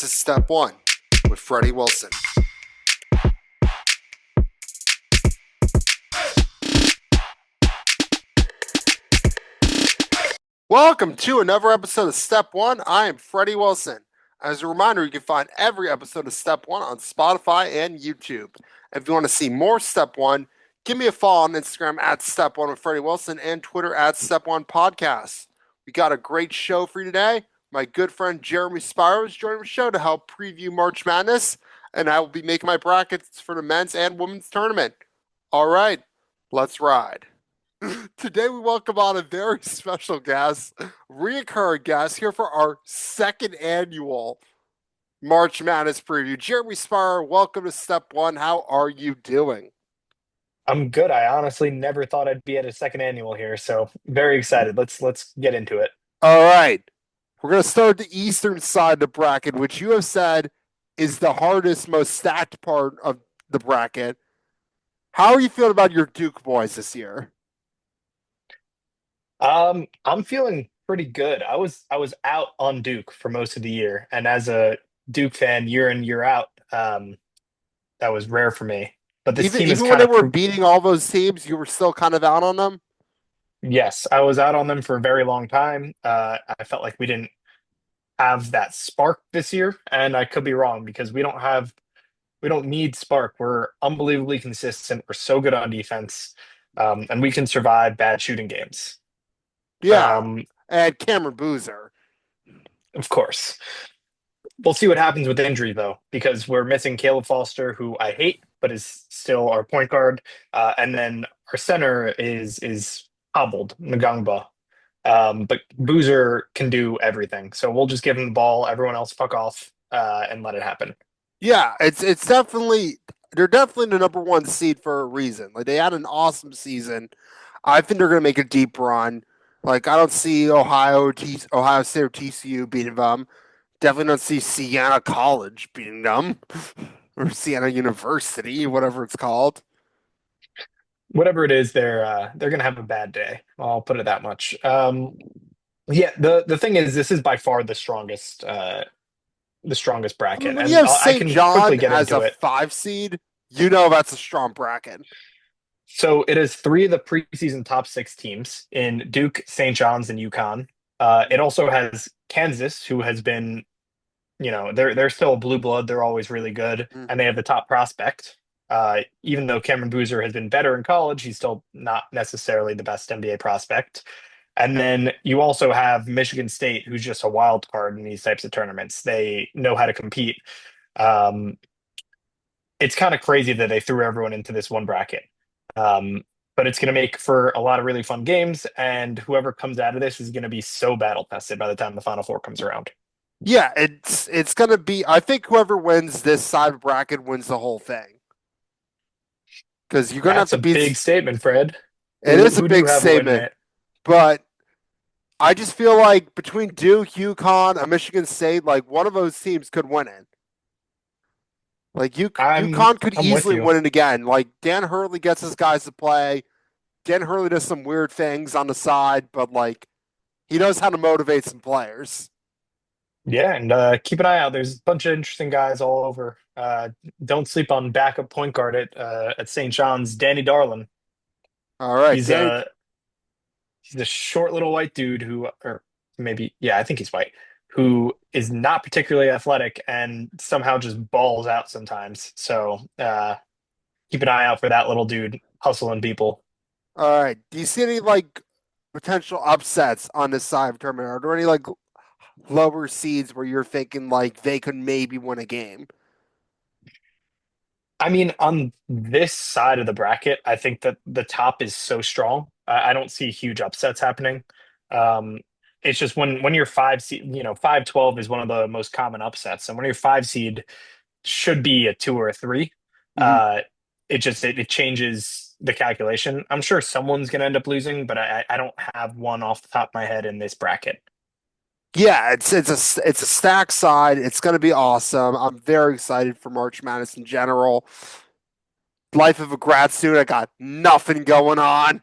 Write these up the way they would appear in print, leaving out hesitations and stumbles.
is Step 1 with Freddie Wilson. Welcome to another episode of Step 1. I am Freddie Wilson. As a reminder, you can find every episode of Step 1 on Spotify and YouTube. If you want to see more Step 1, give me a follow on Instagram at Step 1 with Freddie Wilson and Twitter at Step 1 Podcast. We got a great show for you today. My good friend Jeremy Spiera is joining the show to help preview March Madness, and I will be making my brackets for the men's and women's tournament. All right, let's ride. Today we welcome on a very special guest, recurring guest here for our second annual March Madness preview. Jeremy Spiera, welcome to Step 1. How are you doing? I'm good. I honestly never thought I'd be at a second annual here, so very excited. Let's get into it. All right. We're going to start the eastern side of the bracket, which you have said is the hardest, most stacked part of the bracket. How are you feeling about your Duke boys this year? I'm feeling pretty good. I was out on Duke for most of the year, and as a Duke fan, year in year out, that was rare for me. But this Even team is even when kind they of were beating all those teams, you were still kind of out on them? yes, I was out on them for a very long time. I felt like we didn't have that spark this year, and I could be wrong because we don't need spark. We're unbelievably consistent. We're so good on defense, and we can survive bad shooting games. Yeah. Um, And Cameron Boozer. of course. We'll see what happens with injury though, because we're missing Caleb Foster, who I hate, but is still our point guard. And then our center is hobbled, Ngangba. But Boozer can do everything. So we'll just give him the ball, everyone else fuck off, and let it happen. Yeah, it's definitely they're definitely the number one seed for a reason. Like they had an awesome season. I think they're gonna make a deep run. Like I don't see Ohio State or TCU beating them. Definitely don't see Siena College beating them or Siena University, whatever it's called. Whatever it is, they're gonna have a bad day. I'll put it that much. Yeah, the thing is, this is by far the strongest I mean, bracket, when you and have I St. can quickly John get as into a it. 5 seed, you know that's a strong bracket. So it is three of the preseason top six teams in Duke, St. John's, and UConn. It also has Kansas, who has been, they're still a blue blood. They're always really good, Mm. and they have the top prospect. Even though Cameron Boozer has been better in college, he's still not necessarily the best NBA prospect. And then you also have Michigan State, who's just a wild card in these types of tournaments. They know how to compete. Um, it's kind of crazy that they threw everyone into this one bracket. Um, but it's going to make for a lot of really fun games, and whoever comes out of this is going to be so battle tested by the time the Final Four comes around. Yeah, it's gonna be. I think whoever wins this side bracket wins the whole thing because you're gonna have That's to a beat. big statement, Fred. It Who is a who do you big have winning statement, it? but I just feel like between Duke, UConn, and Michigan State, like one of those teams could win it. Like I'm UConn could I'm with easily you. win it again. Like Dan Hurley gets his guys to play. Dan Hurley does some weird things on the side, but like he knows how to motivate some players. Yeah, and keep an eye out. There's a bunch of interesting guys all over. Don't sleep on backup point guard at St. John's, Danny Darlin. All right, He's Danny. uh he's the short little white dude who, or maybe, yeah, I think he's white, who is not particularly athletic and somehow just balls out sometimes. So keep an eye out for that little dude hustling people. All right. Do you see any like potential upsets on this side of the tournament? Are there any like lower seeds where you're thinking like they could maybe win a game? I mean, on this side of the bracket, I think that the top is so strong. I don't see huge upsets happening. Um, it's just when you're five seed, 5-12 is one of the most common upsets, and when you're five seed should be a two or a three. Mhm. Uh, it changes the calculation. I'm sure someone's going to end up losing, but I don't have one off the top of my head in this bracket. Yeah, it's a stack side. It's going to be awesome. I'm very excited for March Madness in general. Life of a grad student. I got nothing going on.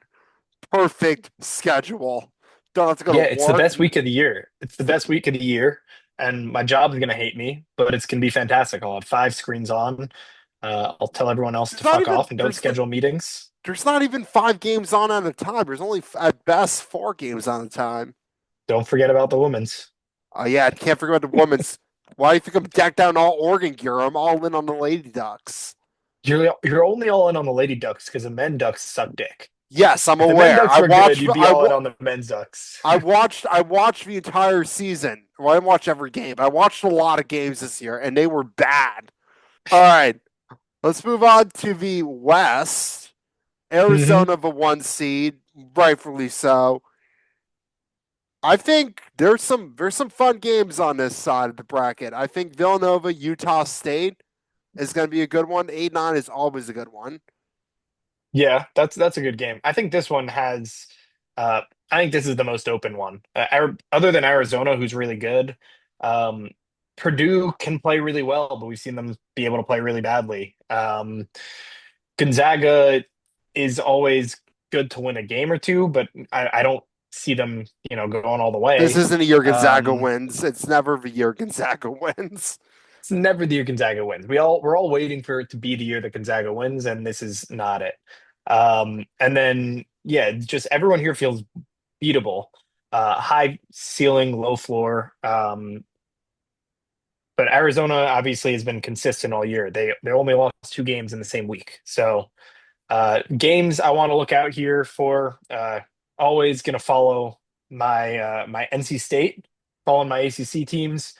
Perfect schedule. Don't have to go Yeah, to it's the work. best week of the year. It's the best week of the year. and my job is going to hate me, but it's going to be fantastic. I'll have five screens on. I'll tell everyone else There's to not fuck even off and don't schedule meetings. there's not even 5 games on at a time. There's only at best 4 games on a time. Don't forget about the women's. Oh yeah, I can't forget about the women's. Why do you think I'm decked out in all Oregon gear? I'm all in on the Lady Ducks. You're only all in on the Lady Ducks because the men Ducks suck dick. Yes, I'm If the men aware. Ducks were good, you'd be all in on the men's Ducks. I watched the entire season. Well, I didn't watch every game. I watched a lot of games this year, and they were bad. All right, let's move on to the West. Hmm. Arizona, the 1 seed, rightfully so. I think there's some fun games on this side of the bracket. I think Villanova, Utah State is going to be a good one. 8-9 is always a good one. Yeah, that's a good game. I think this one has. Uh, I think this is the most open one. Other than Arizona, who's really good, um, Purdue can play really well, but we've seen them be able to play really badly. Gonzaga is always good to win a game or two, but I don't see them, going all the This way. isn't a year Gonzaga Um, wins. It's never the year Gonzaga wins. it's never the year Gonzaga wins. We're all waiting for it to be the year that Gonzaga wins, and this is not it. And then yeah, just everyone here feels beatable. High ceiling, low floor. But Arizona obviously has been consistent all year. They only lost two games in the same week. So games I want to look out here for. Always going to follow my NC State, following my ACC teams.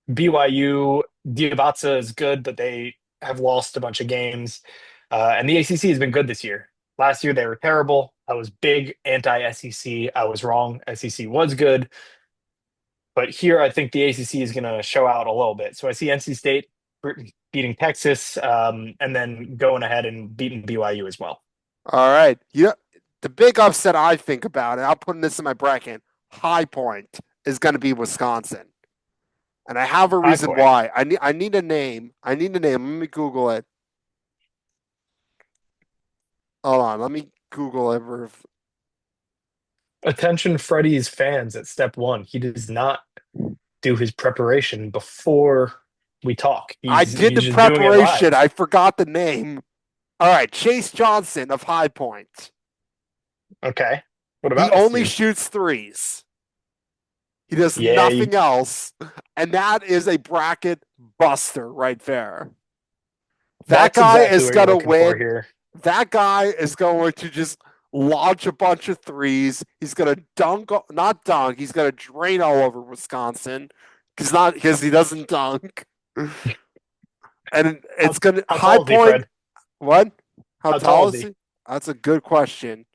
BYU, Diabatsa is good, but they have lost a bunch of games. And the ACC has been good this year. Last year they were terrible. I was big anti-SEC. I was wrong. SEC was good, but here I think the ACC is going to show out a little bit. So I see NC State beating Texas, and then going ahead and beating BYU as well. All right. The big upset I think about, and I'm putting this in my bracket, high point is going to be Wisconsin. And I have a High reason Point. why. I need a name. I need a name. Let me Google it. Hold on. Let me Google it. Attention, Freddie's fans at step one. He does not do his preparation before we talk. I did He's the just doing it preparation. live. I forgot the name. All right. Chase Johnson of High Point. Okay. What He about this only dude? shoots threes. He does Yeah, nothing else. And that is a bracket buster right there. That that's guy exactly is what you're going to looking for win. here. That guy is going to just launch a bunch of threes. He's going to dunk, not dunk. He's going to drain all over Wisconsin because he doesn't dunk. And it's going to How High tall is he, Point. Fred? What? How How tall tall is is he? he? That's a good question.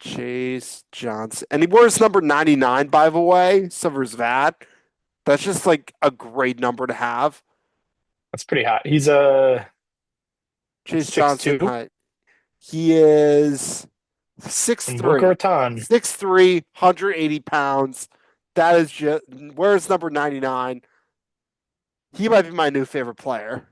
Chase Johnson. And he wears number 99, by the way. So there's that. That's just like a great number to have. That's pretty hot. He's Chase six Johnson two height. He is six from Boca three, Raton. 6'3", 180 pounds. That is just where's number 99? He might be my new favorite player.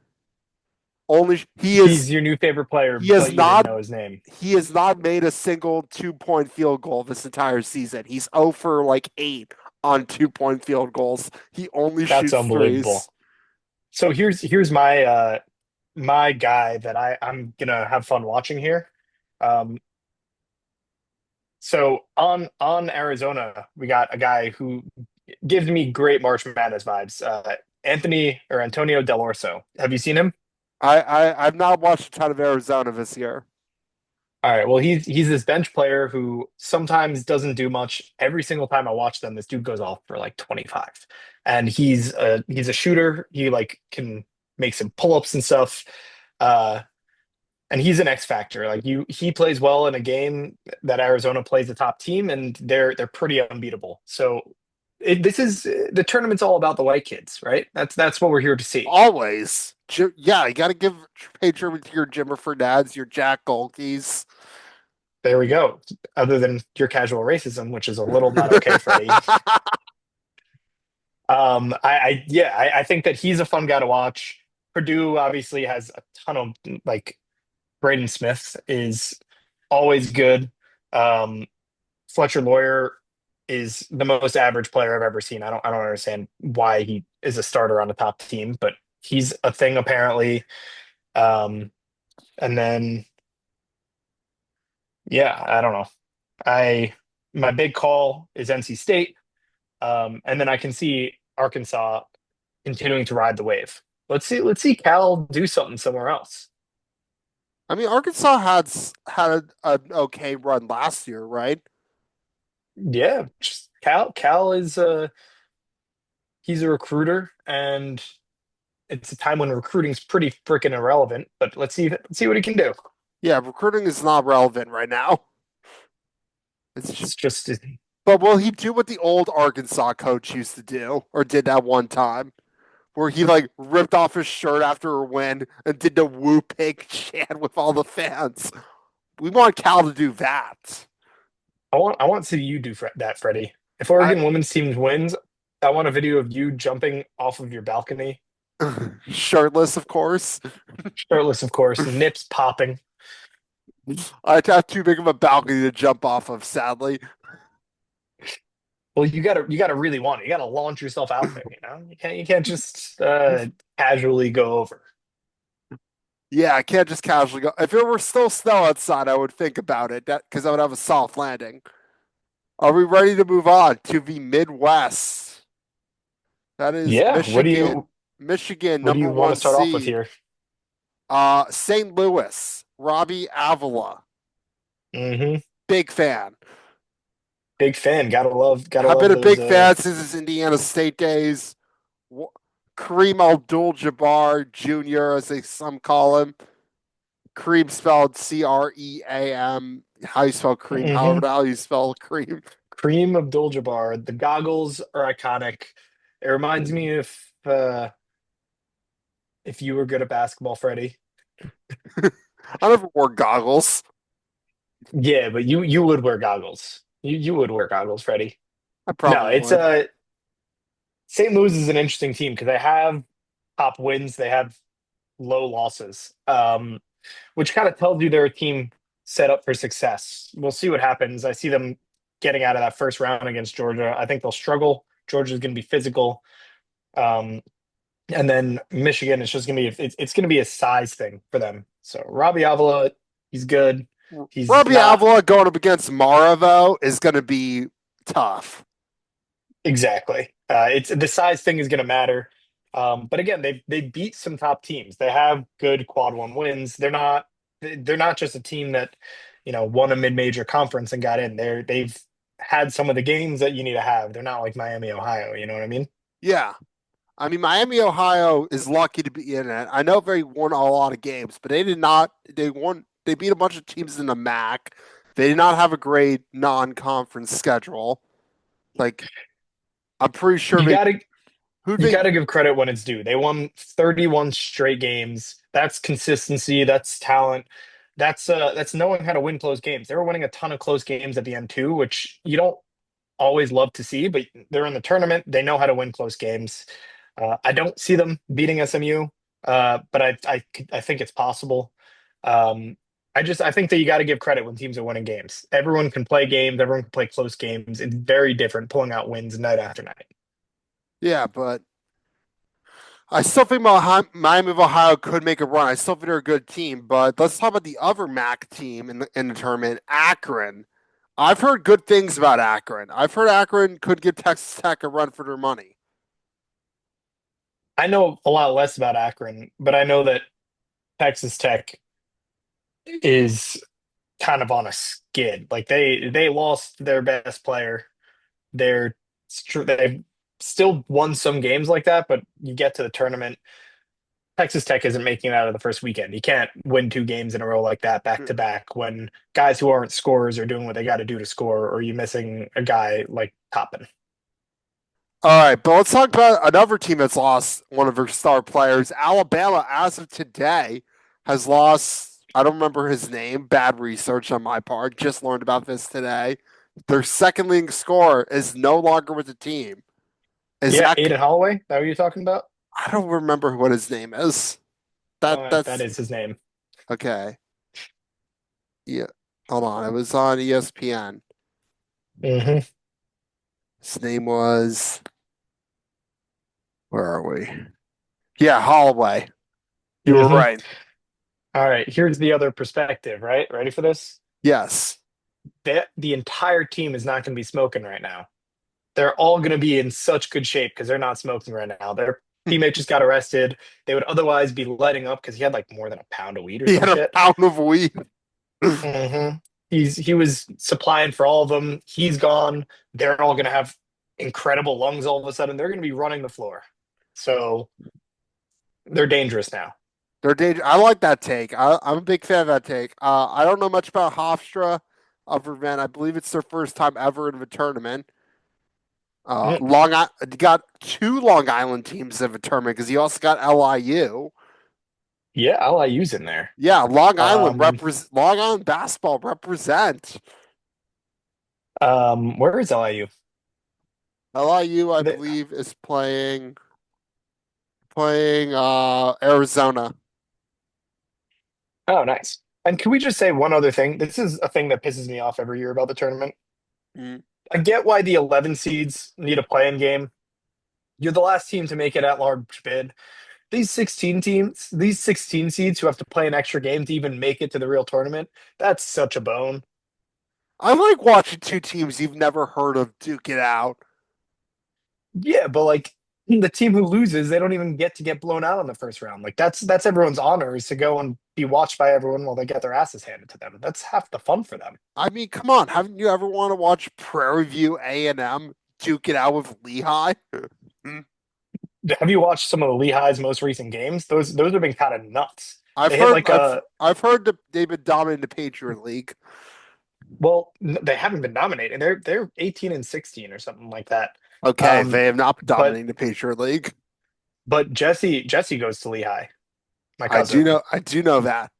Only He's your new favorite player, he has but you didn't not know his name. he has not made a single 2 point field goal this entire season. He's 0 for like 8 on 2 point field goals. He only That's shoots threes. unbelievable. So here's my guy that I'm gonna have fun watching here. Um, so on Arizona, we got a guy who gives me great March Madness vibes. Anthony or Antonio Del Orso. Have you seen him? I've not watched a ton of Arizona this year. All right. Well, he's this bench player who sometimes doesn't do much. Every single time I watch them, this dude goes off for like 25. And he's a shooter. He like can make some pull-ups and stuff. Uh and he's an X factor. Like he plays well in a game that Arizona plays a top team and they're pretty unbeatable. So this is the tournament's all about the white kids, right? That's what we're here to see. Always. Yeah, you got to pay tribute to your Jimmer Fernads, your Jack Golkis. There we go. Other than your casual racism, which is a little not okay, Freddie. I think that he's a fun guy to watch. Purdue obviously has a ton of like Braden Smith is always good. Um, Fletcher Lawyer. is the most average player I've ever seen. I don't understand why he is a starter on the top team, but he's a thing apparently. Um, and then yeah, I don't know. I My big call is NC State. And then I can see Arkansas continuing to ride the wave. Let's see Cal do something somewhere else. I mean, Arkansas had an okay run last year, right? Yeah, just Cal is he's a recruiter, and it's a time when recruiting's pretty freaking irrelevant, but let's see what he can do. Yeah, recruiting is not relevant right now. It's just, It's just but will he do what the old Arkansas coach used to do, or did that one time, where he like ripped off his shirt after a win and did the woo pig chant with all the fans? We want Cal to do that. I want to see you do that, Freddie. If I Oregon women's team wins, I want a video of you jumping off of your balcony, shirtless, of course. shirtless, of course, nips popping. I have too big of a balcony to jump off of, sadly. Well, you gotta really want it. You gotta launch yourself out there, you know? You can't just casually go over. Yeah, I can't just casually go. If it were still snow outside, I would think about it because I would have a soft landing. Are we ready to move on to the Midwest? That is Yeah, Michigan. Michigan, what do number you want to one start off with seed. here? St. Louis, Robbie Avila. Hmm. Big fan. Big fan. Gotta I've been love a those big fan since his Indiana State days. Kareem Abdul-Jabbar Jr., as they some call him. Cream spelled Cream. How you spell cream? However mhm. the hell you spell cream. Kareem Abdul-Jabbar. The goggles are iconic. It reminds me if you were good at basketball, Freddie. I never wore goggles. Yeah, but you would wear goggles. You would wear goggles, Freddie. I No, probably it's would. St. Louis is an interesting team because they have top wins, they have low losses, which kind of tells you they're a team set up for success. We'll see what happens. I see them getting out of that first round against Georgia. I think they'll struggle. Georgia's going to be physical. Um, and then Michigan, it's just going to be it's going to be a size thing for them. So Robbie Avila, he's good. He's Robbie not Avila going up against Mara, though, is going to be tough. exactly. It's the size thing is going to matter. But again, they beat some top teams. They have good quad one wins. They're not just a team that won a mid major conference and got in. They've had some of the games that you need to have. They're not like Miami, Ohio. You know what I mean? Yeah. I mean, Miami, Ohio is lucky to be in it. I know they won a lot of games, but they did not. They won. They beat a bunch of teams in the MAC. They did not have a great non-conference schedule. Like, I'm pretty sure You they gotta who you they. gotta give credit when it's due. They won 31 straight games. That's consistency. That's talent. That's knowing how to win close games. They were winning a ton of close games at the end too, which you don't always love to see, but they're in the tournament. They know how to win close games. I don't see them beating SMU, but I think it's possible. Um, I think that you got to give credit when teams are winning games. Everyone can play games. Everyone can play close games. It's very different pulling out wins night after night. Yeah, but I still think Miami of Ohio could make a run. I still think they're a good team, but let's talk about the other MAC team in the tournament, Akron. I've heard good things about Akron. I've heard Akron could give Texas Tech a run for their money. I know a lot less about Akron, but I know that Texas Tech is kind of on a skid. Like they lost their best player. They've still won some games like that, but you get to the tournament. Texas Tech isn't making it out of the first weekend. You can't win two games in a row like that back to back when guys who aren't scorers are doing what they got to do to score, or you missing a guy like Toppin. All right, but let's talk about another team that's lost one of their star players. Alabama, as of today, has lost. I don't remember his name. Bad research on my part. Just learned about this today. Their second leading scorer is no longer with the team. Is Yeah, that? Aiden Holloway. That what you're talking about? I don't remember what his name is. That That's is his name. okay. Yeah, hold on. It was on ESPN. Hmm. His name was, where are we? Yeah, Holloway. You were Hmm. right. All right, here's the other perspective, right? Ready for this? Yes. The entire team is not going to be smoking right now. They're all going to be in such good shape because they're not smoking right now. Their teammate just got arrested. They would otherwise be letting up because he had like more than a pound of weed or He some had a shit. pound of weed. Hmm. He was supplying for all of them. He's gone. They're all going to have incredible lungs all of a sudden. They're going to be running the floor. So they're dangerous now. They're dangerous. I like that take. I'm a big fan of that take. I don't know much about Hofstra of Vervent. I believe it's their first time ever in a tournament. Mm. Got two Long Island teams in a tournament because he also got LIU. Yeah, LIU's in there. Yeah, Um, Long Island basketball represent. where is LIU? LIU, I They, believe, is playing Arizona. oh, nice. And can we just say one other thing? This is a thing that pisses me off every year about the tournament. Mm. I get why the 11 seeds need a play-in game. You're the last team to make it at large bid. These 16 seeds who have to play an extra game to even make it to the real tournament, that's such a bone. I like watching two teams you've never heard of duke it out. Yeah, but like the team who loses, they don't even get to get blown out in the first round. Like that's everyone's honor is to go and be watched by everyone while they get their asses handed to them. That's half the fun for them. I mean, come on, haven't you ever want to watch Prairie View A&M duke it out with Lehigh? Mm. Have you watched some of the Lehigh's most recent games? Those have been kind of nuts. I've They hit heard like I've a I've heard that they've been dominating the Patriot League. they haven't been dominating. They're 18 and 16 or something like that. Okay, Um, they have not been but dominating the Patriot League. Jesse goes to Lehigh, my cousin. I do know that.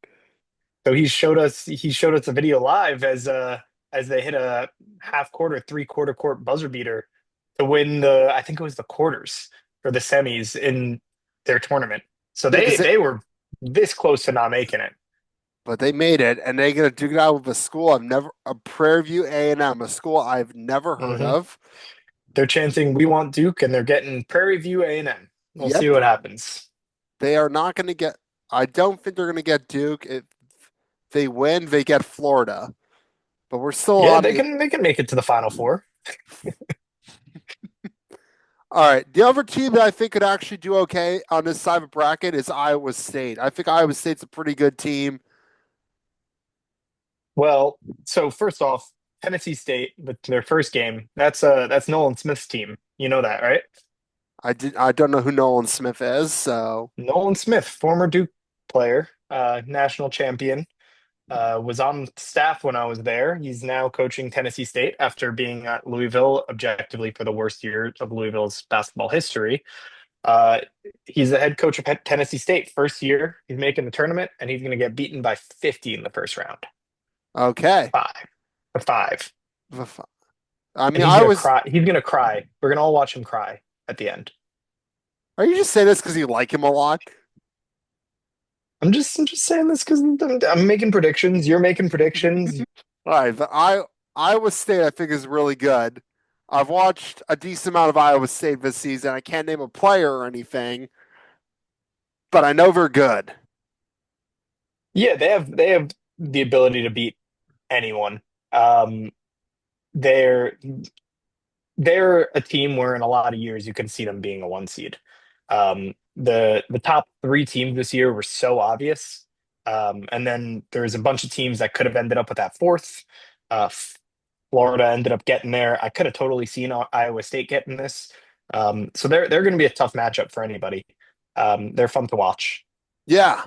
So he showed us a video live as they hit a half quarter, three-quarter court buzzer beater to win the I think it was the quarters for the semis in their tournament. So Yeah, because they were this close to not making it. but they made it, and they're gonna duke it out with a school I've never a Prairie View A&M, a school I've never heard Hmm. of. They're chanting "We want Duke" and they're getting Prairie View A&M. We'll see Yep, what happens. they are not going to get. I don't think they're going to get Duke. If they win, they get Florida. But we're still Yeah, on. they can make it to the Final Four. All right. The other team that I think could actually do okay on this side of the bracket is Iowa State. I think Iowa State's a pretty good team. Well, so first off, Tennessee State with their first game. That's Nolan Smith's team. You know that, right? I don't know who Nolan Smith is, so Nolan Smith, former Duke player, national champion, was on staff when I was there. He's now coaching Tennessee State after being at Louisville, objectively for the worst year of Louisville's basketball history. Uh, he's the head coach of Tennessee State. First year, he's making the tournament, and he's going to get beaten by 50 in the first round. okay. 5-5. I And mean, he's I going to was. cry. He's going to cry. We're going to all watch him cry at the end. Are you just saying this because you like him a lot? I'm just saying this because I'm making predictions. You're making predictions. All right, Iowa State I think is really good. I've watched a decent amount of Iowa State this season. I can't name a player or anything, but I know they're good. Yeah, they have the ability to beat anyone. Um, they're they're a team where in a lot of years you can see them being a one seed. The top three teams this year were so obvious, and then there's a bunch of teams that could have ended up with that fourth. Uh, Florida ended up getting there. I could have totally seen Iowa State getting this. So they're going to be a tough matchup for anybody. They're fun to watch. Yeah,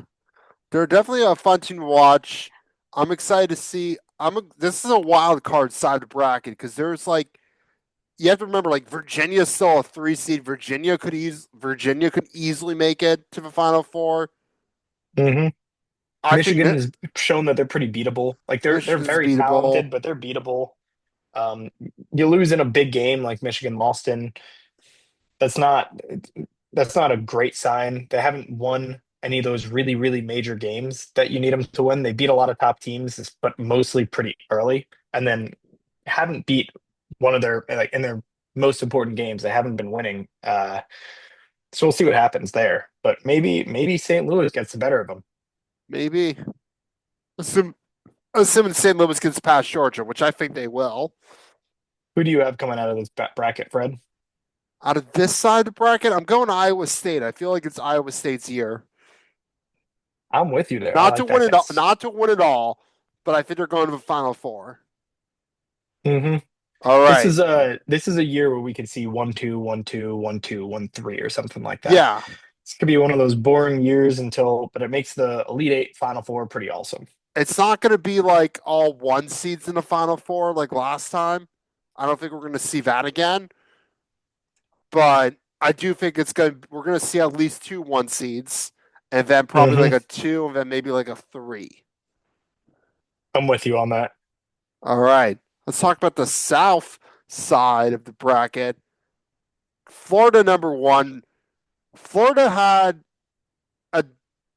they're definitely a fun team to watch. I'm excited to see. This is a wild card side of the bracket because there's like you have to remember like Virginia's still a 3 seed. Virginia could easily make it to the Final Four. Hmm. I think Michigan has shown that they're pretty beatable. Like they're Michigan's very beatable. talented, but they're beatable. You lose in a big game like Michigan lost in. That's not that's not a great sign. They haven't won any of those really major games that you need them to win. They beat a lot of top teams, but mostly pretty early, and then haven't beat one of their like in their most important games. They haven't been winning. So we'll see what happens there. But maybe St. Louis gets the better of them. Maybe. Assume, assuming St. Louis gets past Georgia, which I think they will. Who do you have coming out of this bracket, Fred? Out of this side of the bracket, I'm going to Iowa State. I feel like it's Iowa State's year. I'm with you there. I Not to like win that it all, guess. not to win it all, but I think they're going to the Final Four. hmm All This right. is a year where we could see 1-2, 1-2, 1-2, 1-3, or something like that. Yeah. This could be one of those boring years but it makes the Elite Eight Final Four pretty awesome. It's not going to be like all one seeds in the Final Four like last time. I don't think we're going to see that again, but I do think we're going to see at least two one seeds and then probably like hmm a two and then maybe like a three. I'm with you on that. All right. Let's talk about the South side of the bracket. Florida number one. Florida had a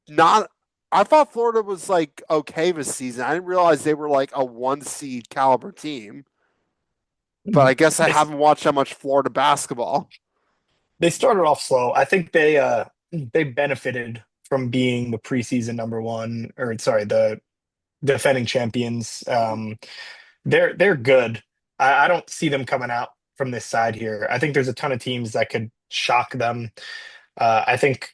not. I thought Florida was like okay this season. I didn't realize they were like a one seed caliber team. But I guess I They haven't watched that much Florida basketball. they started off slow. I think they benefited from being the preseason number one, or sorry, the defending champions. They're good. I don't see them coming out from this side here. I think there's a ton of teams that could shock them. I think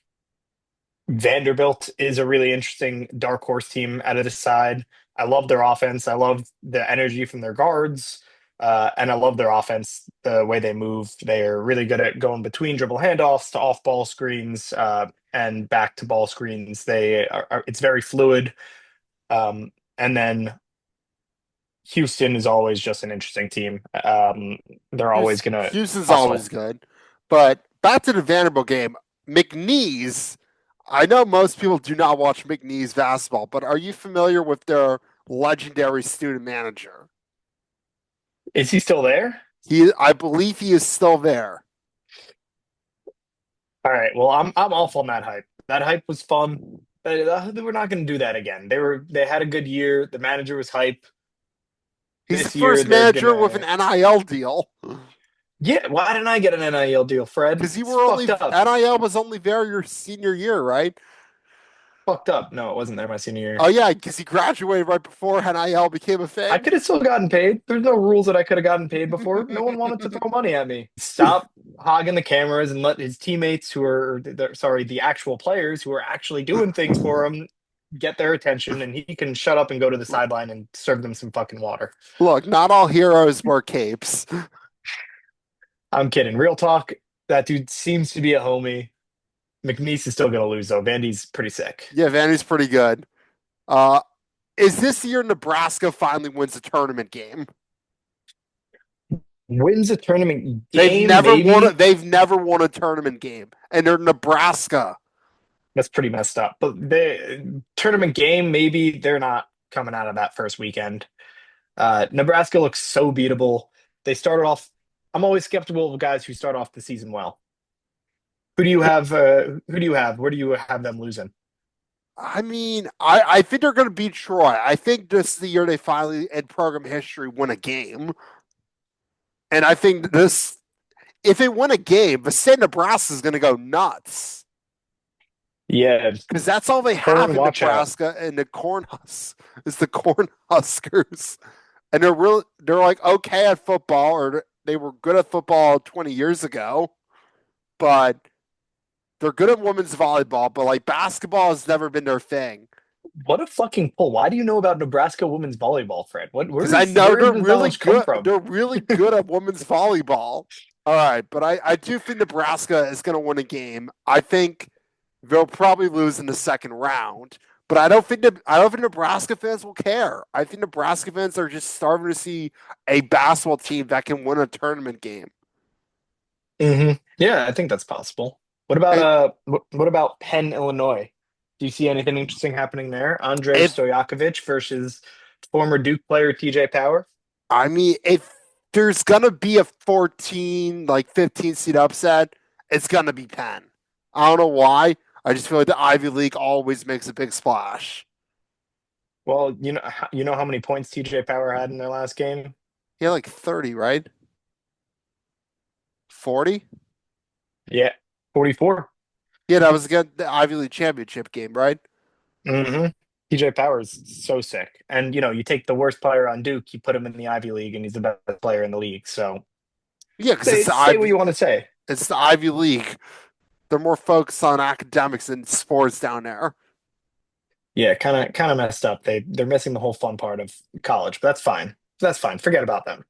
Vanderbilt is a really interesting dark horse team out of this side. I love their offense. I love the energy from their guards. And I love their offense, the way they move. They are really good at going between dribble handoffs to off ball screens and back to ball screens. It's very fluid. And then Houston is always just an interesting team. They're always going to Houston's always hustle. good. But back to the Vanderbilt game, McNeese. I know most people do not watch McNeese basketball, but are you familiar with their legendary student manager? Is he still there? I believe he is still there. All right. Well, I'm off on that hype. That hype was fun. But we're not going to do that again. They had a good year. The manager was hype. He's the This year first they're manager with an gonna. NIL deal Yeah. Why didn't I get an NIL deal, Fred? because you It's were only fucked up. NIL was only there your senior year, right? Fucked up. No, it wasn't there my senior Oh year. yeah, because he graduated right before NIL became a I thing. could have still gotten paid. There's no rules that I could have gotten paid before. No one wanted to throw money at me. Stop hogging the cameras and let his teammates sorry, the actual players who are actually doing things for him get their attention and he can shut up and go to the sideline and serve them some fucking water. Look, not all heroes wear capes. I'm kidding. Real talk, that dude seems to be a homie. McNeese is still going to lose, though. Vandy's pretty sick. Yeah, Vandy's pretty good. Uh, is this year Nebraska finally wins a tournament game? Wins a tournament game, maybe. They've never won a tournament game, and they're Nebraska. That's pretty messed up. But the tournament game, maybe they're not coming out of that first weekend. Nebraska looks so beatable. They started off. I'm always skeptical of guys who start off the season well. Who do you have? Who do you have? Where do you have them losing? I mean, I think they're going to beat Troy. I think this is the year they finally, in program history, win a game. And I think if they win a game, the state of Nebraska is going to go nuts Yeah, because that's all they have Corn, in watch out. Nebraska. And the is the Corn Huskers, and they're like okay at football, or they were good at football 20 years ago, but they're good at women's volleyball. But like basketball has never been their thing. What a fucking pull! Why do you know about Nebraska women's volleyball, Fred? What? Because I know Where they're does this really knowledge come good. from? They're really good at women's volleyball. All right, but I do think Nebraska is going to win a game. I think they'll probably lose in the second round, but I don't think Nebraska fans will care. I think Nebraska fans are just starving to see a basketball team that can win a tournament game. Yeah, I think that's possible. What about And what about Penn, Illinois? Do you see anything interesting happening there? Andrei if Stojakovic versus former Duke player TJ Power? I mean if there's going to be a 14 like 15 seed upset, it's going to be Penn. I don't know why. I just feel like the Ivy League always makes a big splash. Well, you know how many points TJ Power had in their last game? He had like 30, right? 40. Yeah, 44. Yeah, that was again the Ivy League championship game, right? Mm-hmm. TJ Power's so sick. And you take the worst player on Duke, you put him in the Ivy League, and he's the best player in the league. So Yeah, because say what you want to say. It's the Ivy League. They're more focused on academics and sports down there. Yeah, kind of messed up. They're missing the whole fun part of college, but that's fine. That's fine. Forget about them.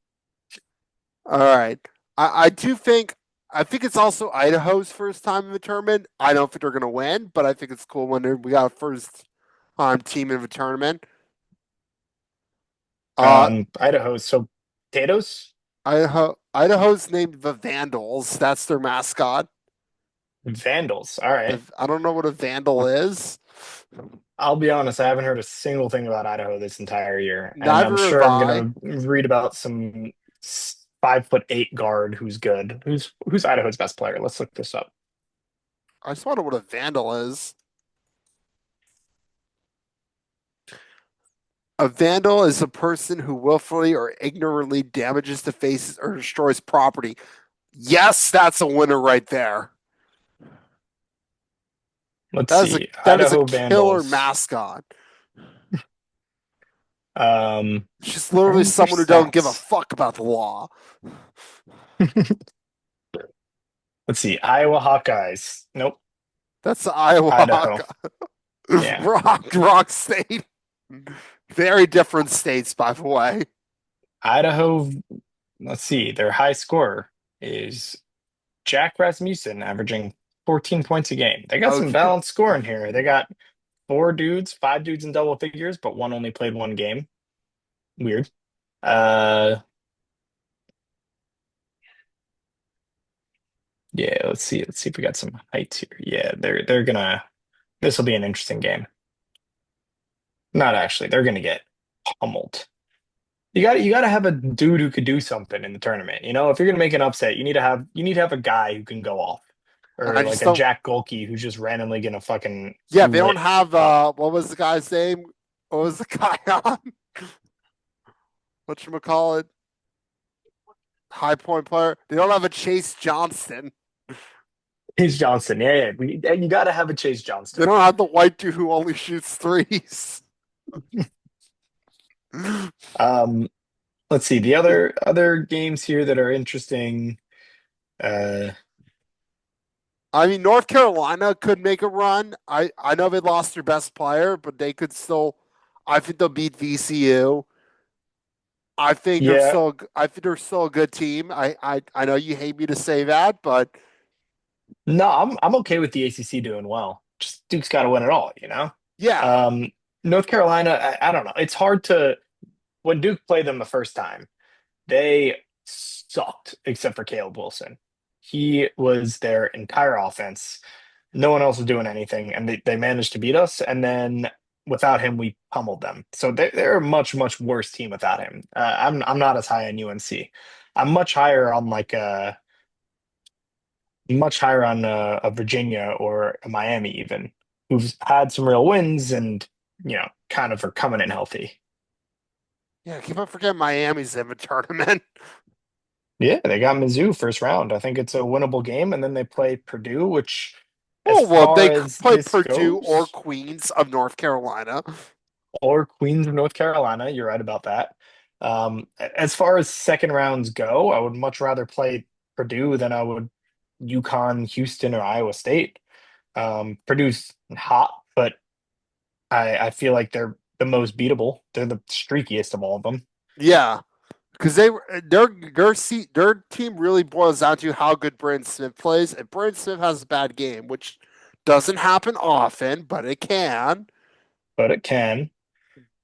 All right. I do think I think it's also Idaho's first time in the tournament. I don't think they're gonna win, but I think it's cool when we got a first time team in the tournament. Uh Idaho, so potatoes, Idaho's named the Vandals. That's their mascot. Vandals. All right. I don't know what a vandal is. I'll be honest, I haven't heard a single thing about Idaho this entire year, and I'm Neither have sure I'm I. gonna read about some 5'8" guard who's good. Who's Idaho's best player? Let's look this up. I just wonder what a vandal is. A vandal is a person who willfully or ignorantly damages, defaces, or destroys property. Yes, that's a winner right there. Let's see. That is a Idaho killer Vandals. mascot. She's literally Where's their someone who don't give a stats? fuck about the law. Let's see. Iowa Hawkeyes. Nope. That's the Iowa Idaho. Yeah. Rock State. Very different states, by the way. Idaho, let's see. Their high scorer is Jack Rasmussen, averaging 14 points a game. They got some Okay. balanced scoring here. They got five dudes in double figures, but one only played one game. Weird. Uh, yeah, let's see. Let's see if we got some heights here. Yeah, they're gonna. This will be an interesting game. Not actually. They're gonna get pummeled. You got to have a dude who could do something in the tournament. If you're gonna make an upset, you need to have a guy who can go off, And or I like just a don't. Jack Golke who's just randomly gonna fucking Yeah, they don't lit have. up. What was the guy's name? What was the guy on? Whatchamacallit? High point player. They don't have a Chase Johnston. Chase Johnson, yeah, you got to have a Chase They Johnston. don't have the white dude who only shoots threes. Um, let's see the other games here that are interesting. Uh, I mean, North Carolina could make a run. I know they lost their best player, but they could still. I think they'll beat VCU. yeah, I think they're still a good team. I know you hate me to say that, but no, I'm okay with the ACC doing well. Just Duke's got to win it all. yeah, Um, North Carolina, I don't know. It's hard to when Duke played them the first time. They sucked except for Caleb Wilson. He was their entire offense. No one else was doing anything, and they managed to beat us. And then without him, we pummeled them. So they're a much, much worse team without him. I'm not as high on UNC. I'm much higher on a Virginia or a Miami even, who've had some real wins and kind of are coming in healthy. yeah. I keep on forgetting Miami's in the tournament. Yeah, they got Mizzou first round. I think it's a winnable game, and then they play Purdue, which, as Oh well, far they could as play this Purdue or goes, Queens of North Carolina. or Queens of North Carolina, you're right about that. As far as second rounds go, I would much rather play Purdue than I would UConn, Houston, or Iowa State. Purdue's hot, but I feel like they're the most beatable. They're the streakiest of all of them. Yeah, because their team really boils down to how good Brandon Smith plays. If Brandon Smith has a bad game, which doesn't happen often, but it can, But it can.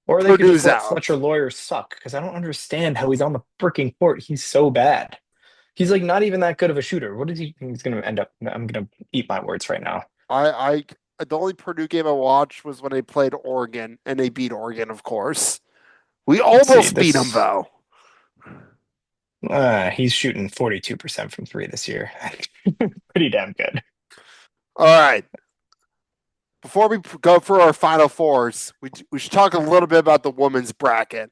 Or they could just Purdue's let out. Fletcher Lawyer suck because I don't understand how he's on the freaking court. He's so bad. He's like not even that good of a shooter. What is he? He's going to end up. I'm going to eat my words right now. The only Purdue game I watched was when they played Oregon, and they beat Oregon, of course. We Let's see. almost beat them This though. he's shooting 42% from three this year. Pretty damn good. All right. Before we go for our final fours, we should talk a little bit about the women's bracket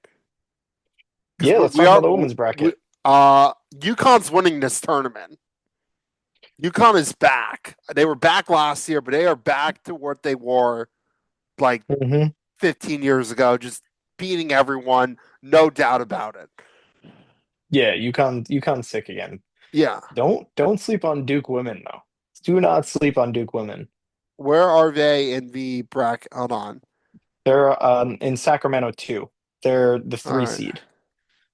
because Yeah, let's talk about the women's bracket. UConn's winning this tournament. UConn is back. They were back last year, but they are back to what they were like Hmm. 15 years ago, just beating everyone, no doubt about it. Yeah, UConn's sick again. Yeah. Don't sleep on Duke women though. Do not sleep on Duke women. Where are they in the bracket? Hold on. They're in Sacramento too. They're the All three right. seed.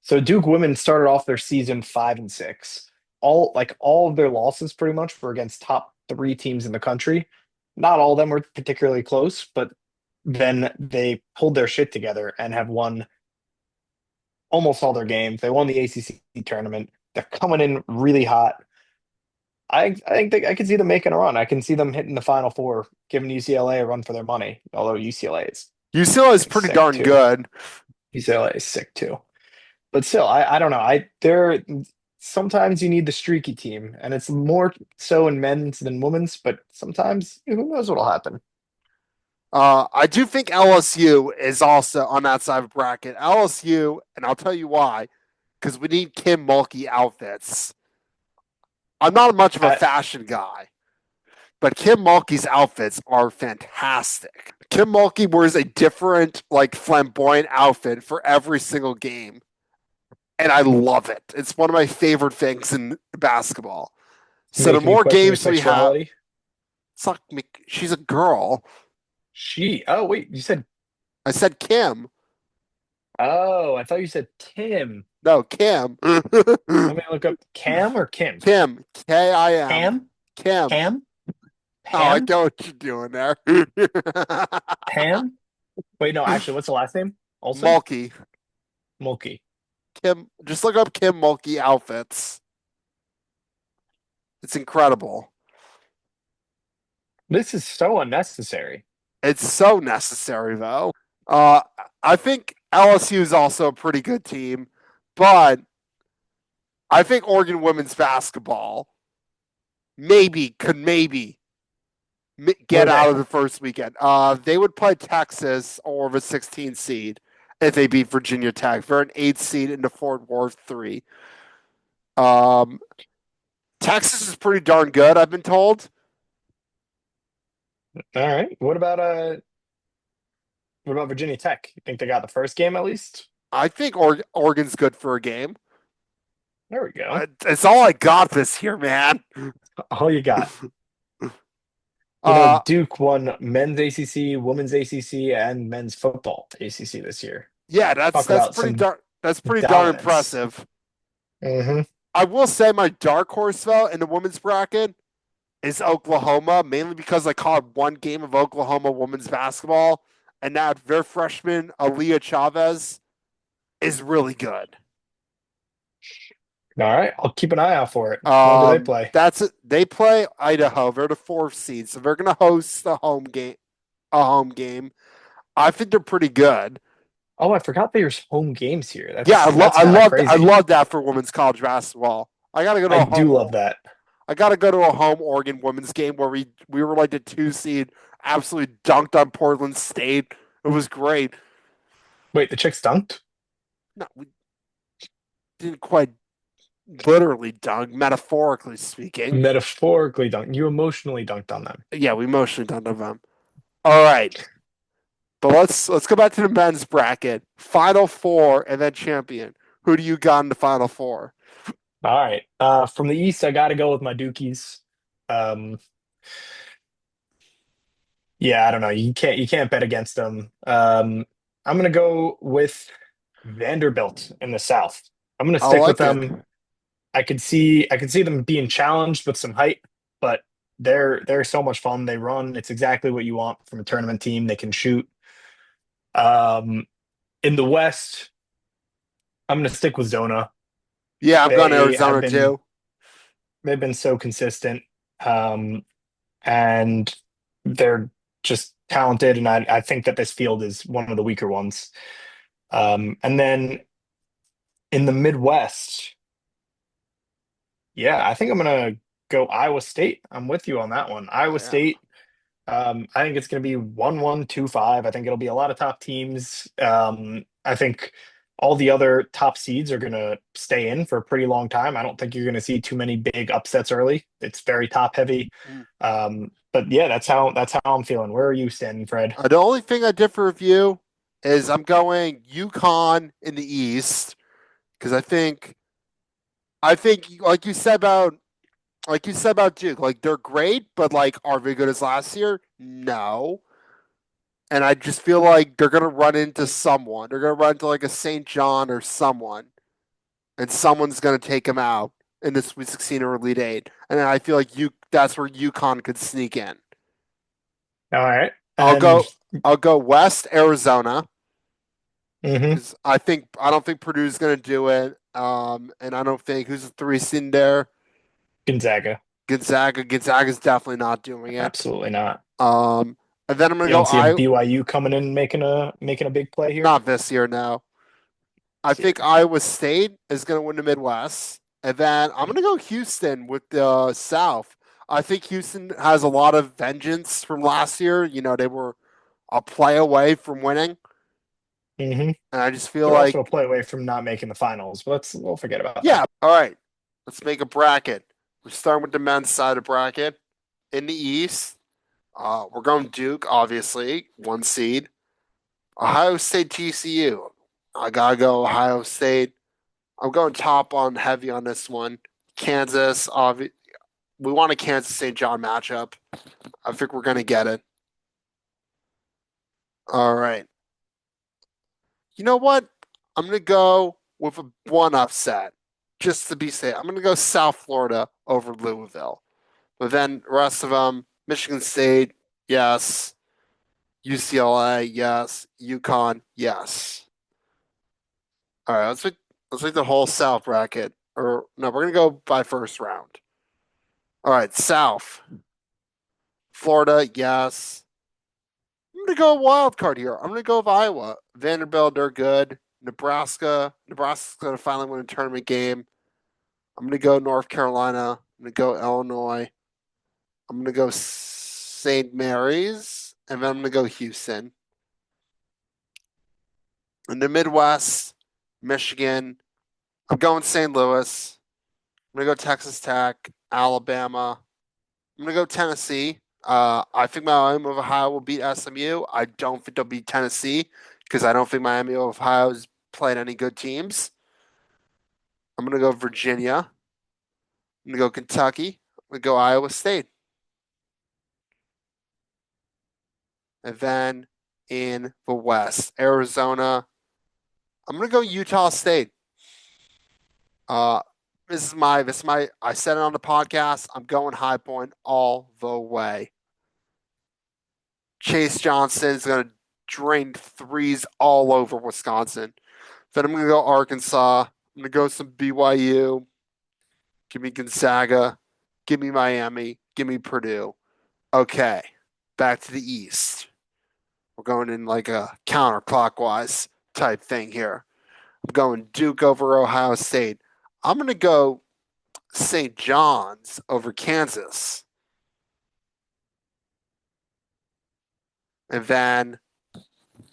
So Duke women started off their season 5-6. All of their losses pretty much were against top three teams in the country. Not all of them were particularly close, but then they pulled their shit together and have won almost all their games. They won the ACC tournament. They're coming in really hot. I can see them making a run. I can see them hitting the Final Four, giving UCLA a run for their money. Although UCLA is UCLA is fucking pretty sick darn too. good. UCLA is sick too. But still, I don't know. I there sometimes you need the streaky team, and it's more so in men's than women's. But sometimes who knows what'll happen. I do think LSU is also on that side of the bracket. LSU, and I'll tell you why, because we need Kim Mulkey outfits. I'm not much of a I, fashion guy, but Kim Mulkey's outfits are fantastic. Kim Mulkey wears a different, like, flamboyant outfit for every single game, and I love it. It's one of my favorite things in basketball. it's So the making me more question your games we have, sexuality. it's like she's a girl. Oh wait, you said I said Kim. oh, I thought you said Tim. No, Kim. Let me look up Cam or Kim. Kim. Kim. Pam, Kim. Pam, Oh, I Pam, know what you're doing there. Pam. Wait, no, actually, what's the last name? Olson? Mulkey. Mulkey. Kim. Just look up Kim Mulkey outfits. It's incredible. This is so unnecessary. It's so necessary, though. Uh, I think LSU is also a pretty good team, but I think Oregon women's basketball maybe Where get are they out of at? the first weekend. They would play Texas or the 16th seed if they beat Virginia Tech. They're an 8th seed into Fort Worth 3. Um, Texas is pretty darn good, I've been told. All right. What about Virginia Tech? You think they got the first game at least? I think Oregon's good for a game. There we go. It's all I got this year, man. All you got. Uh, Duke won men's ACC, women's ACC, and men's football ACC this year. yeah, that's Talk that's about pretty some darn that's pretty darn dominance. impressive. Hmm. I will say my dark horse though in the women's bracket is Oklahoma, mainly because I caught one game of Oklahoma women's basketball, and now their freshman Aaliyah Chavez is really good. All right. I'll keep an eye out for it. When do they play? That's it. They play Idaho. They're the 4th seed, so they're going to host a home game. I think they're pretty good. Oh, I forgot there's home games here. Yeah, That's kind of I crazy. love that for women's college basketball. I got to go to I a do home. love that. I got to go to a home Oregon women's game where we were like the 2 seed, absolutely dunked on Portland State. It was great. Wait, the chicks dunked? No, we didn't quite literally dunk, metaphorically speaking. Metaphorically dunked. You emotionally dunked on them. Yeah, we mostly dunked on them. All right, but let's go back to the men's bracket. Final four and then champion. Who do you got in the final four? All right. From the East, I got to go with my Dukies. Um, yeah, I don't know. You can't bet against them. I'm gonna go with Vanderbilt in the South. I'm gonna I stick with like it. them. I could see them being challenged with some height, but they're so much fun. They run. It's exactly what you want from a tournament team. They can shoot. Um, in the West, I'm gonna stick with Zona. Yeah, I'm going to They have Arizona been too. they've been so consistent. Um, and they're just talented. And I think that this field is one of the weaker ones. And then in the Midwest, yeah, I think I'm gonna go Iowa State. I'm with you on that one. Oh Iowa yeah. State. I think it's going to be 1-1, 2-5. I think it'll be a lot of top teams. I think all the other top seeds are going to stay in for a pretty long time. I don't think you're going to see too many big upsets early. It's very top heavy. Mm. But yeah, that's how I'm feeling. Where are you standing, Fred? The only thing I differ with you is I'm going UConn in the East because I think like you said about Duke, like they're great, but like are they good as last year? No. And I just feel like they're gonna run into someone. They're gonna run into like a St. John or someone, and someone's gonna take them out in the Sweet 16 or Elite Eight. And I feel like that's where UConn could sneak in. All right. I'll And go I'll go West Arizona mhm, because I don't think Purdue's gonna do it. And I don't think who's the three seed there. Gonzaga. Gonzaga's definitely not doing it. Absolutely not. Um, and then I'm gonna You go don't see a I BYU coming in and making a big play here. not this year now. I See think Iowa State is gonna win the Midwest, and then I'm gonna go Houston with the South. I think Houston has a lot of vengeance from last year. They were a play away from winning, hmm and I just feel They're also a like, play away from not making the finals, but we'll forget about yeah, that. all right, let's make a bracket. We're starting with the men's side of bracket. In the East, we're going Duke, obviously, one seed. Ohio State, TCU. I gotta go Ohio State. I'm going top on heavy on this one. Kansas, we want a Kansas St. John matchup. I think we're gonna get it. All right. You know what? I'm gonna go with one upset, just to be safe. I'm gonna go South Florida over Louisville. But then the rest of them, Michigan State, yes. UCLA, yes. UConn, yes. All right, let's make the whole South bracket. Or no, we're gonna go by first round. All right, South. Florida, yes. I'm gonna go wild card here. I'm gonna go with Iowa. Vanderbilt, they're good. Nebraska's gonna finally win a tournament game. I'm gonna go North Carolina. I'm gonna go Illinois. I'm gonna go St. Mary's, and then I'm gonna go Houston. In the Midwest, Michigan. I'm going St. Louis. I'm gonna go Texas Tech, Alabama. I'm gonna go Tennessee. I think Miami of Ohio will beat SMU. I don't think they'll beat Tennessee because I don't think Miami of Ohio's played any good teams. I'm gonna go Virginia. I'm gonna go Kentucky. I'm gonna go Iowa State. And then in the West, Arizona. I'm gonna go Utah State. Uh, this is my. I said it on the podcast. I'm going High Point all the way. Chase Johnson is gonna drain threes all over Wisconsin. Then I'm gonna go Arkansas. I'm gonna go some BYU. Give me Gonzaga. Give me Miami. Give me Purdue. Okay, back to the East. We're going in like a counterclockwise type thing here. I'm going Duke over Ohio State. I'm gonna go St. John's over Kansas. And then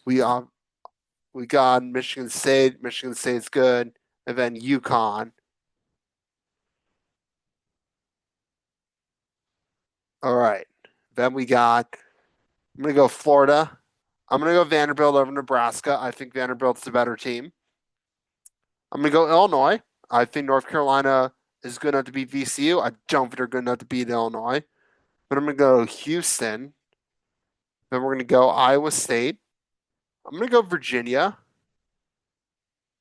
we got Michigan State. Michigan State's good. And then UConn. All right. Then we got. I'm gonna go Florida. I'm gonna go Vanderbilt over Nebraska. I think Vanderbilt's the better team. I'm gonna go Illinois. I think North Carolina is good enough to beat VCU. I don't think they're good enough to beat Illinois. But I'm gonna go Houston. Then we're gonna go Iowa State. I'm gonna go Virginia.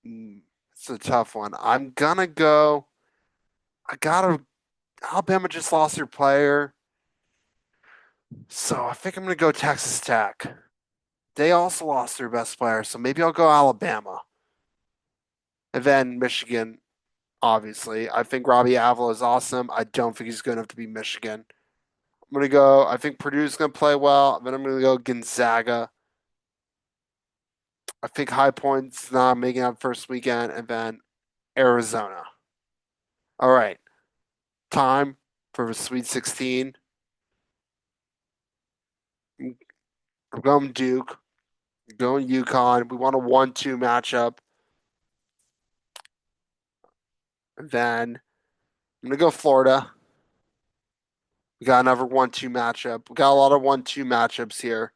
It's a tough one. I'm gonna go. I gotta. Alabama just lost their player, so I think I'm gonna go Texas Tech. They also lost their best player, so maybe I'll go Alabama. And then Michigan, obviously. I think Robbie Avila is awesome. I don't think he's good enough to be Michigan. I'm gonna go. I think Purdue's gonna play well. Then I'm gonna go Gonzaga. I think High Point's not making out first weekend, and then Arizona. All right, time for the Sweet 16. I'm going Duke. I'm going UConn. We want a 1-2 matchup. And then I'm gonna go Florida. We got another 1-2 matchup. We got a lot of 1-2 matchups here.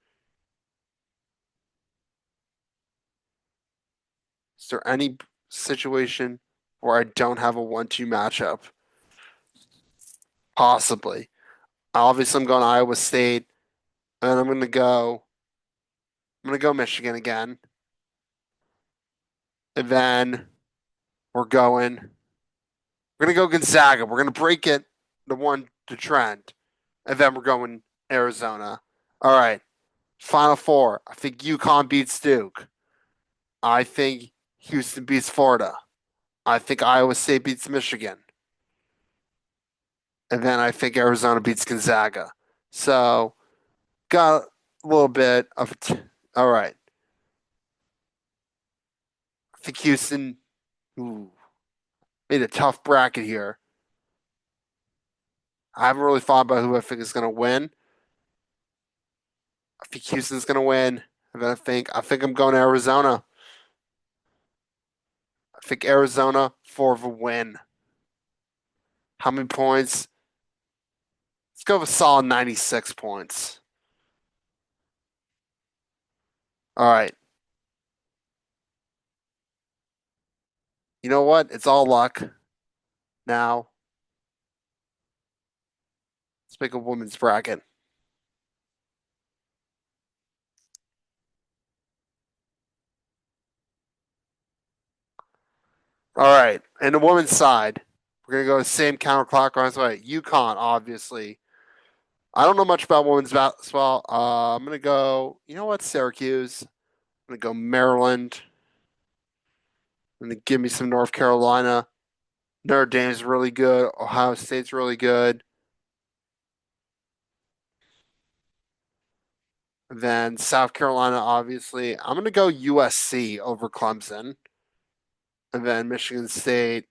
Is there any situation where I don't have a 1-2 matchup? Possibly. Obviously, I'm going Iowa State, and I'm gonna go Michigan again. And then we're gonna go Gonzaga. We're gonna break it the trend. And then we're going Arizona. All right. Final four. I think UConn beats Duke. I think Houston beats Florida. I think Iowa State beats Michigan. And then I think Arizona beats Gonzaga. So got a little bit of all right. I think Houston ooh, made a tough bracket here. I haven't really thought about who I think is going to win. I think Houston's going to win. And then I think I'm going to Arizona. I think Arizona for the win. How many points? Let's go with a solid 96 points. All right. You know what? It's all luck. Now, let's make a women's bracket. All right. And the women's side, we're going to go the same counterclockwise way. UConn, obviously. I don't know much about women's basketball. I'm going to go, you know what? Syracuse. I'm going to go Maryland. I'm going to give me some North Carolina. Notre Dame's really good. Ohio State's really good. Then South Carolina, obviously. I'm going to go USC over Clemson. And then Michigan State,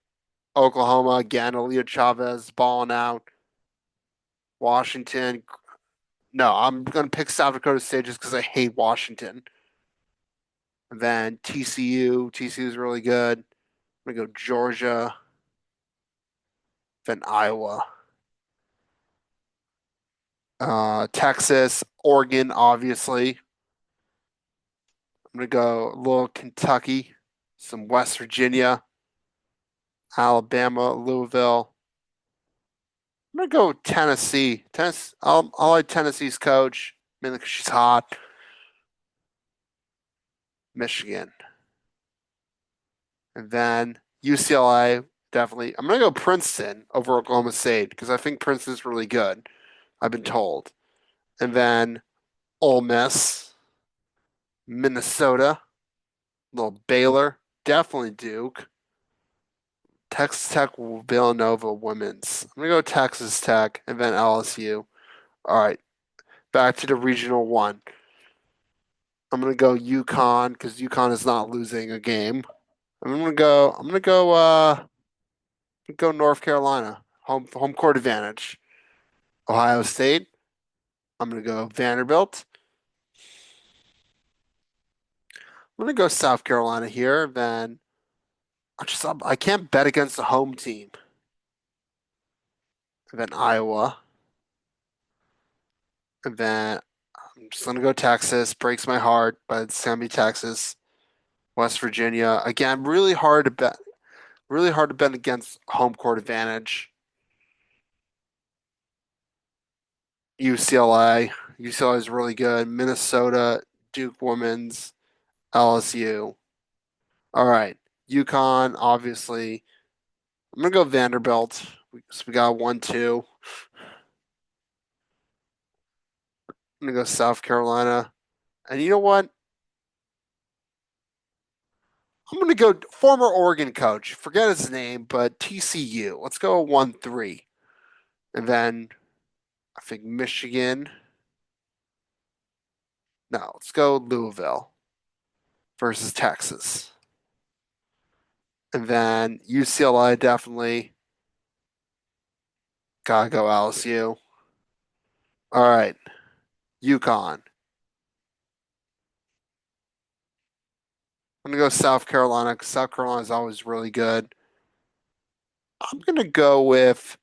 Oklahoma, again, Aaliyah Chavez balling out. Washington. No, I'm going to pick South Dakota State just because I hate Washington. And then TCU. TCU is really good. I'm going to go Georgia. Then Iowa. Texas, Oregon, obviously. I'm going to go a little Kentucky, some West Virginia, Alabama, Louisville. I'm going to go Tennessee. I like Tennessee's coach, mainly because she's hot. Michigan. And then UCLA, definitely. I'm going to go Princeton over Oklahoma State because I think Princeton's really good. I've been told. And then Ole Miss, Minnesota, little Baylor, definitely Duke. Texas Tech, Villanova, women's. I'm going to go Texas Tech and then LSU. All right, back to the regional one. I'm going to go UConn because UConn is not losing a game. I'm gonna go North Carolina. Home court advantage. Ohio State. I'm gonna go Vanderbilt. I'm gonna go South Carolina here. Then I can't bet against the home team. And then Iowa. And then I'm just gonna go Texas. Breaks my heart, but it's gonna be Texas. West Virginia. Again, really hard to bet. Really hard to bet against home court advantage. UCLA. UCLA is really good. Minnesota, Duke women's, LSU. All right. UConn, obviously. I'm gonna go Vanderbilt. So we got 1-2. I'm gonna go South Carolina. And you know what? I'm gonna go former Oregon coach. Forget his name, but TCU. Let's go 1-3. And then I think Michigan. No, let's go Louisville versus Texas. And then UCLA definitely gotta go LSU. All right, UConn. I'm gonna go South Carolina because South Carolina is always really good. I'm gonna go with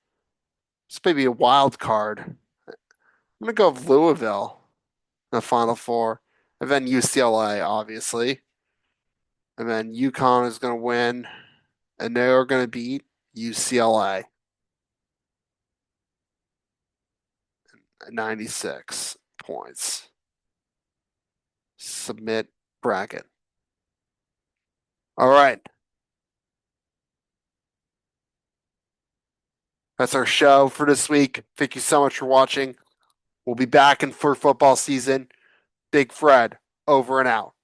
this may be a wild card. I'm gonna go with Louisville in the Final Four, and then UCLA, obviously, and then UConn is gonna win, and they're gonna beat UCLA 96 points. Submit bracket. All right. That's our show for this week. Thank you so much for watching. We'll be back in for football season. Big Fred, over and out.